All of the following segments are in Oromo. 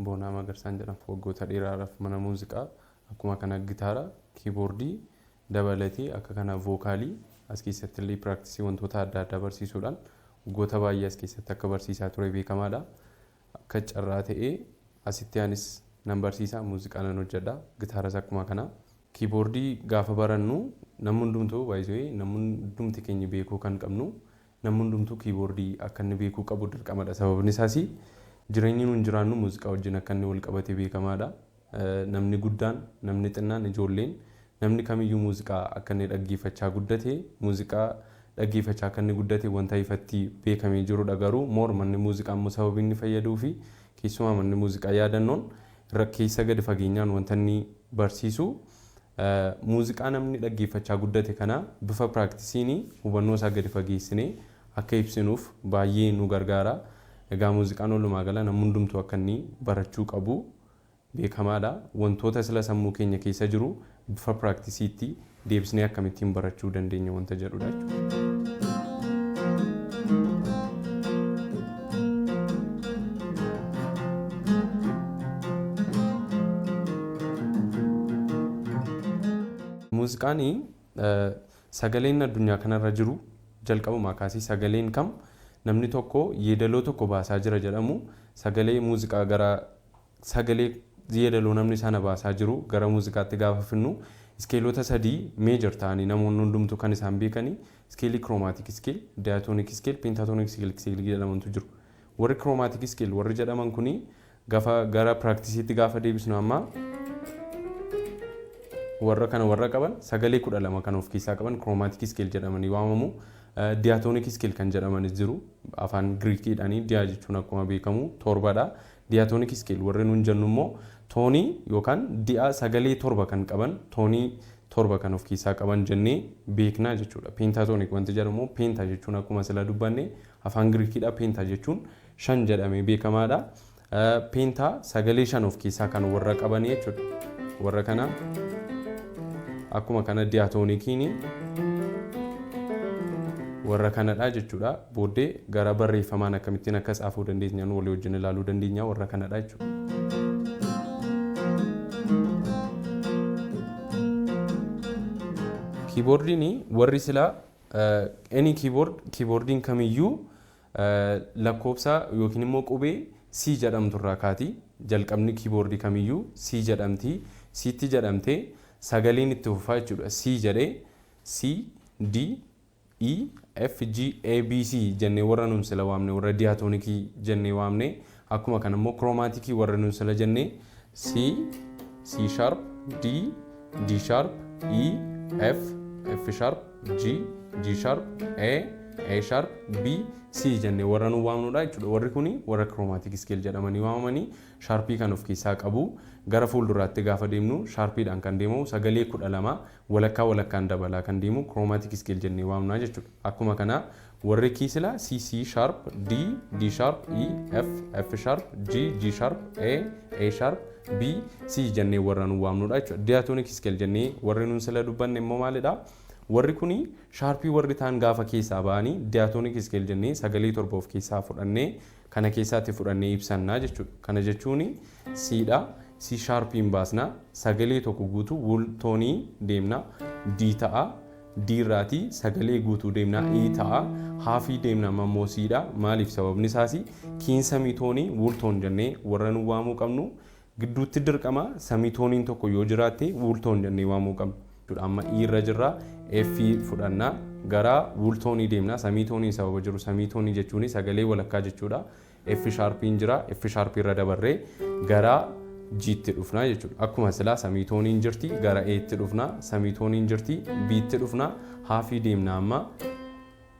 Boonaa Magarsaan jedhamu waggoota dheeraadhaaf mana muuziqaa akkuma kana gitaara, kiiboordii dabalatee akka kana vookaalii as keessatti illee piraaktisii wantoota adda addaa barsiisuudhaan waggoota baay'ee as keessatti akka barsiisaa ture beekamaadha. Akka carraa ta'ee asitti anis nan barsiisaa muuziqaa nan hojjedha. Gitaaras akkuma kana. Kiiboordii gaafa barannu namni hundumtuu baay'ee namni hundumti keenya beekuu kan qabnu namni hundumtuu kiiboordii akka inni beekuu qabu dirqamadha. Sababni isaas jireenyi nuun jiraannu muuziqaa wajjin akka inni wal qabatee beekamaadha. Namni guddaan, namni xinnaan, ijoolleen namni kamiyyuu muuziqaa akka inni dhaggeeffachaa guddate, muuziqaa dhaggeeffachaa akka inni guddate wanta ifatti beekamee jirudha. Garuu manni muuziqaa immoo sababii inni fayyaduu fi keessumaa manni muuziqaa yaadannoon keessa gadi fageenyaan wanta inni barsiisu muuziqaa namni dhaggeeffachaa guddate kana bifa piraaktisii hubannoo isaa gadi fageessinee akka ibsinuuf baay'ee nu gargaara. Egaa muuziqaan walumaa gala namni hundumtuu akka inni barachuu qabu beekamaadha. Wantoota sila sammuu keenya keessa jiru bifa piraktisiitti deebisnee akkamittiin barachuu dandeenya wanta jedhudha jechuudha. Muuziqaan sagaleen addunyaa kanarra jiru jalqabumaa kaasee sagaleen kam namni tokko yeedaloo tokko baasaa jira jedhamu sagalee muuziqaa gara sagalee yeedaloo namni sana baasaa jiru gara muuziqaatti gaafa finnu iskeelota sadii meejor ta'anii namoonni hundumtuu kan isaan beekanii iskeelii kiroomaatiik iskeel, daayatoonik iskeel, peentaatoonik iskeel jedhamantu jiru. Warri kiroomaatiik iskeel warri jedhaman kuni gaafa gara piraktisiitti gaafa deebisnu amma warra kana warra qaban sagalee 12 kan of keessaa qaban kiroomaatiik iskeel jedhamanii waamamu. Diyaatoonik iskeel kan jedhamanis jiru afaan Giriikiidhaanii diyaa jechuun akkuma beekamu torbadha. Diyaatoonik iskeel warri nuun jennu immoo toonii yookaan diyaa sagalee torba kan qaban toonii torba kan of keessaa qaban jennee beeknaa jechuudha. Peentaatoonik wanti jedhamu peenta jechuun akkuma sila dubbanne afaan Giriikiidha peenta jechuun 5 jedhamee beekamaadha. Peenta sagalee 5 of keessaa kan warra qaban jechuudha. Warra kana akkuma kana diyaatoonikiin warra kanadha jechuudha. Booddee gara barreeffamaan akkamittiin akka xaafuu dandeenyaan walii wajjin ilaaluu dandeenya warra kanadha jechuudha. Kiiboordiin warri sila any kiiboordiin kamiyyuu lakkoofsa yookiin immoo qubee C jedhamtu irraa kaati. Jalqabni kiiboordii kamiyyuu C jedhamti. C'tti jedhamtee sagaleen itti fufaa jechuudha. C jedhee C, D, E, F, G, A, B, C jennee warra nuun sila waamne warra diyaatoonikii jennee waamne akkuma kana immoo kiroomaatiikii warra nuun sila jennee C, C sharp, D, D sharp, E, F, F sharp, G, G sharp, A sharp, B, C jennee warra nuun waamnudha jechuudha. Warri kuni warra kiroomaatiik iskeel jedhamanii waamamanii sharpii kan of keessaa qabu. Gara fuulduraatti gaafa deemnu sharpiidhaan kan deemu sagalee 12 walakkaan dabalaa kan deemu kiroomaatiik iskeel jennee waamnaa jechuudha. Akkuma kana warri kiisila C, C sharp, D, D sharp, E, F, F sharp, G, G sharp, A sharp, B, C jennee warra nuun waamnudha jechuudha. Diyaatoonik iskeel jennee warri nuun sila dubbanne immoo maalidha? Warri kuni sharpii warri ta'an gaafa keessaa ba'anii diyaatoonik iskeel jennee sagalee 7 of keessaa fudhannee kana keessaatti fudhannee ibsannaa jechuudha. Kana jechuun C'dha. C sharpiin baasna sagalee tokko guutuu wul toonii deemna D ta'a. D irraati sagalee guutuu deemna E ta'a. Haafii deemna ammoo C'dha. Maaliif sababni isaas kiin samitoonii wul toon jennee warra nu waamuu qabnu gidduutti dirqama samitooniin tokko yoo jiraatte wul toon jennee waamuu qabnu. Amma E irra jirra F fudhanna gara wul toonii deemna samitooniin sababa jiru samitoonii jechuun sagalee walakkaa jechuudha. F sharpiin jira F sharpii irra dabarree gara G'tti dhufna jechuudha. Akkuma silaa samitooniin jirti gara E'tti dhufna samitooniin jirti B'tti dhufna haafii deemna amma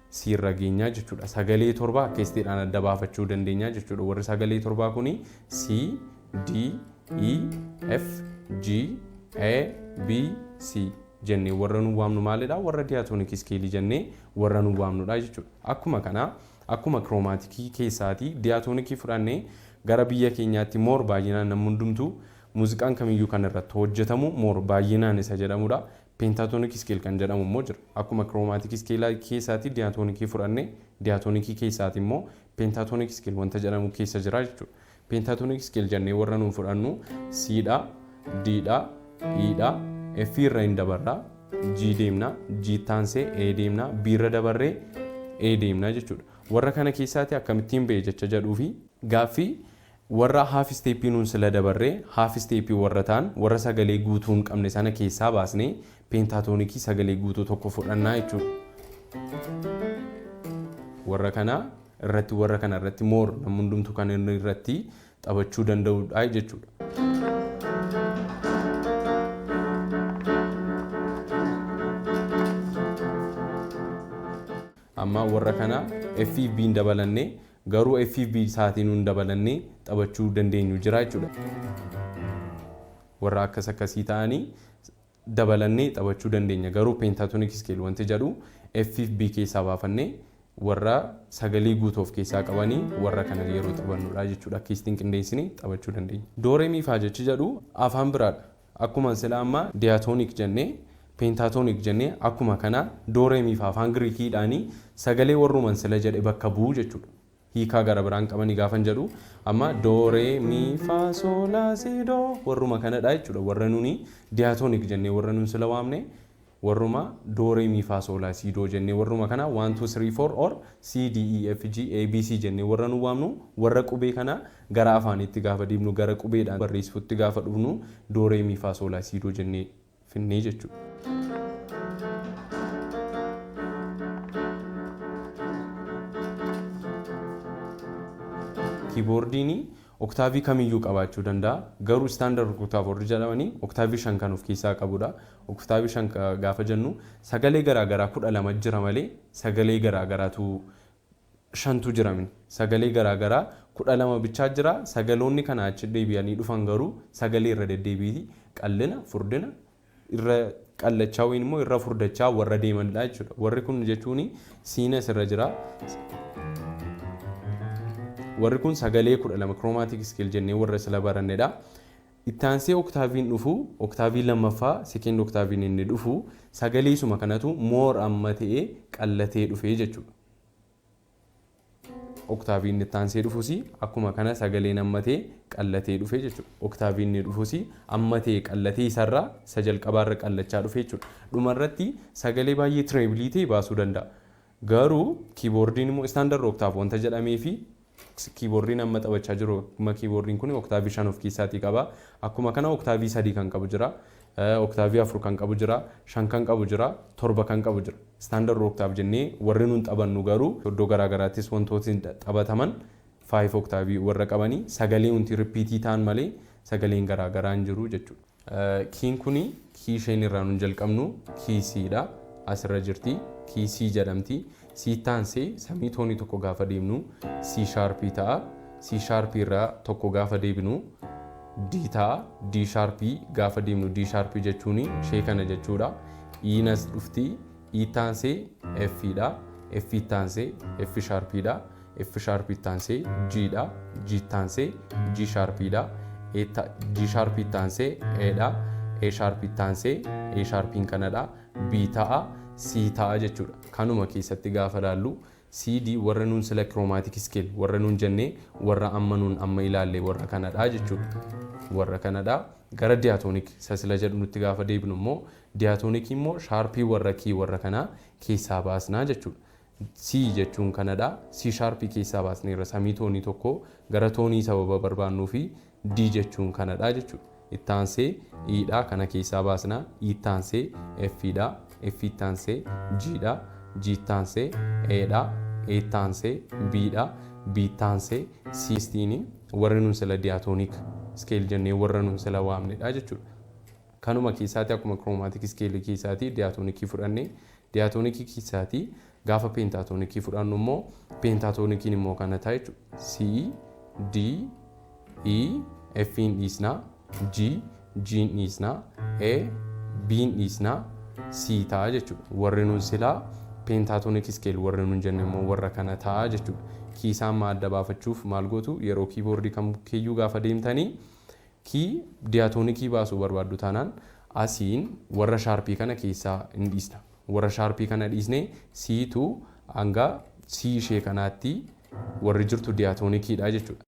C irra geenya jechuudha. Sagalee torba keessiidhaan adda baafachuu dandeenya jechuudha. Warri sagalee torbaa kuni C, D, E, F, G, A, B, C jennee warra nu waamnu maalidha? Warra diyaatoonik iskeelii jennee warra nu waamnudha jechuudha. Akkuma kana akkuma kiroomaatiikii keessaati diyaatoonikii fudhannee gara biyya keenyaatti moor baay'inaan namni hundumtuu muuziqaan kamiyyuu kan irratti hojjetamu moor baay'inaan isa jedhamudha. Peentaatoonik iskeel kan jedhamu immoo jira. Akkuma kiroomaatiik iskeelaa keessaati diyaatoonikii fudhannee diyaatoonikii keessaati immoo peentaatoonik iskeel wanta jedhamu keessa jira jechuudha. pentatonic scale jennee warra nuun fudhannu C dha, D dha, E dha, F irra hin dabarra, G deemna, G taansee A deemna, B irra dabarree A deemna jechuudha. Warra kana keessaati akkamittiin ba'e jecha jedhuu fi gaaffii warra half step nuun sila dabarree half step warra ta'an warra sagalee guutuu hin qabne sana keessaa baasnee pentatonikii sagalee guutuu tokko fudhannaa jechuudha. Warra kana irratti moor namni hundumtu kan inni irratti taphachuu danda'udha jechuudha. Amma warra kana FB hin dabalannee garuu FB isaatiin hin dabalannee taphachuu dandeenyu jira jechuudha. Warra akkasii ta'anii dabalannee taphachuu dandeenya garuu pentatonic scale wanti jedhu FB keessaa baafannee warra sagalee guutuu of keessaa qabanii warra kana yeroo taphannudha jechuudha. Akka ittiin qindeessine taphachuu dandeenya. Do re mi fa jechi jedhu afaan biraadha. Akkuma sila amma diatonic jennee pentatonic jennee akkuma kana do re mi fa afaan Giriikiidhaanii sagalee warruman sila jedhe bakka bu'u jechuudha. Hiikaa gara biraan qabanii gaafan jedhu amma do re mi fa sol la si do warruma kanadha jechuudha. Warra nuni diatonic jennee warra nun sila waamne warruma do re mi fa sol la si do jennee warruma kana 1 2 3 4 or C D E F G A B C jennee warra nu waamnu warra qubee kana gara afaanitti gaafa deemnu gara qubeedhaan barreessuutti gaafa dhufnu do re mi fa sol la si do jennee finnee jechuudha. Keyboardiin oktaavii kamiyyuu qabaachuu danda'a. Garuu standard oktaavii jedhamanii oktaavii 5 kan of keessaa qabudha. Oktaavii 5 gaafa jennu sagalee garaagaraa 12 jira malee sagalee garaagaraatu 5tu jira min. Sagalee garaagaraa 12 bichaa jira. Sagaloonni kana achi deebi'anii dhufan garuu sagalee irra deddeebiiti qallina furdina irra qallachaa wayin immoo irra furdachaa warra deemanidha jechuudha. Warri kun jechuun siinas irra jira. Warri kun sagalee 12 chromatic scale jennee warra sila barannedha. Ittaansee oktaaviin dhufu oktaavii lammaffaa second oktaaviin inni dhufu sagalee suma kanatu moor amma ta'ee qallatee dhufee jechuudha. Oktaaviin ittaansee dhufusi akkuma kana sagalee amma ta'ee qallatee dhufee jechuudha. Oktaaviin inni dhufusi amma ta'ee qallatee isarraa isa jalqabaarra qallachaa dhufee jechuudha. Dhumarratti sagalee baay'ee treble ta'e baasuu danda'a. Garuu keyboardiin immoo standard octave wanta jedhamee fi keyboardiin amma taphachaa jiru akkuma keyboardiin kun oktaavii 5 of keessaatii qaba. Akkuma kana oktaavii 3 kan qabu jira, oktaavii 4 kan qabu jira, 5 kan qabu jira, 7 kan qabu jira. Standard octave jennee warri nun taphannu garuu iddoo garaagaraattis wantooti taphataman 5 oktaavii warra qabanii sagalee wanti ripiitii ta'an malee sagaleen garaagaraa hin jiru jechuudha. Kiin kuni kii isheen irraa nun jalqabnu kii C dha. Asirra jirti kii C jedhamti. C taansee samii toonii tokko gaafa deemnu C sharpii ta'a. C sharpii irraa tokko gaafa deebinu D ta'a. D sharpii gaafa deemnu D sharpii jechuun ishee kana jechuudha. E nas dhufti. E taansee F dha. F taansee F sharpii dha. F sharpii taansee G dha. G taansee G sharpii dha. G sharpii taansee E dha. E sharpii taansee E sharpiin kanadha. B ta'a. C ta'a jechuudha. Kanuma keessatti gaafa laallu CD warra nuun sila chromatic scale warra nuun jennee warra amma nuun amma ilaalle warra kanadha jechuudha. Warra kanadha. Gara diatonic sasila jedhu nutti gaafa deebinu immoo diatonic immoo sharpii warra kii warra kana keessaa baasnaa jechuudha. C jechuun kanadha. C sharpii keessaa baasneerra samii toonii tokko gara toonii sababa barbaannuu fi D jechuun kanadha jechuudha. Ittaansee E dha kana keessaa baasnaa. E taansee F dha. F taansee G dha. G taansee E dha. E taansee B dha. B taansee C stiini warra nuun sila diatonic scale jennee warra nuun sila waamnedha jechuudha. Kanuma keessaati akkuma chromatic scale keessaati diatonicii fudhanne diatonicii keessaati gaafa pentatonicii fudhannu immoo pentatonikiin immoo kana ta'a jechuudha. C D E F dhiisnaa G dhiisnaa A B dhiisnaa C ta'a jechuudha. Warri nuun silaa pentatonic scale warri nuun jenne immoo warra kana ta'a jechuudha. Kii isaan ma adda baafachuuf maal gootu yeroo keyboardii kam keeyyuu gaafa deemtanii kii diatonikii baasuu barbaaddu taanaan asiin warra sharpii kana keessaa hin dhiisna. Warra sharpii kana dhiisnee C tu hanga C ishee kanaatti warri jirtu diatonikiidha jechuudha.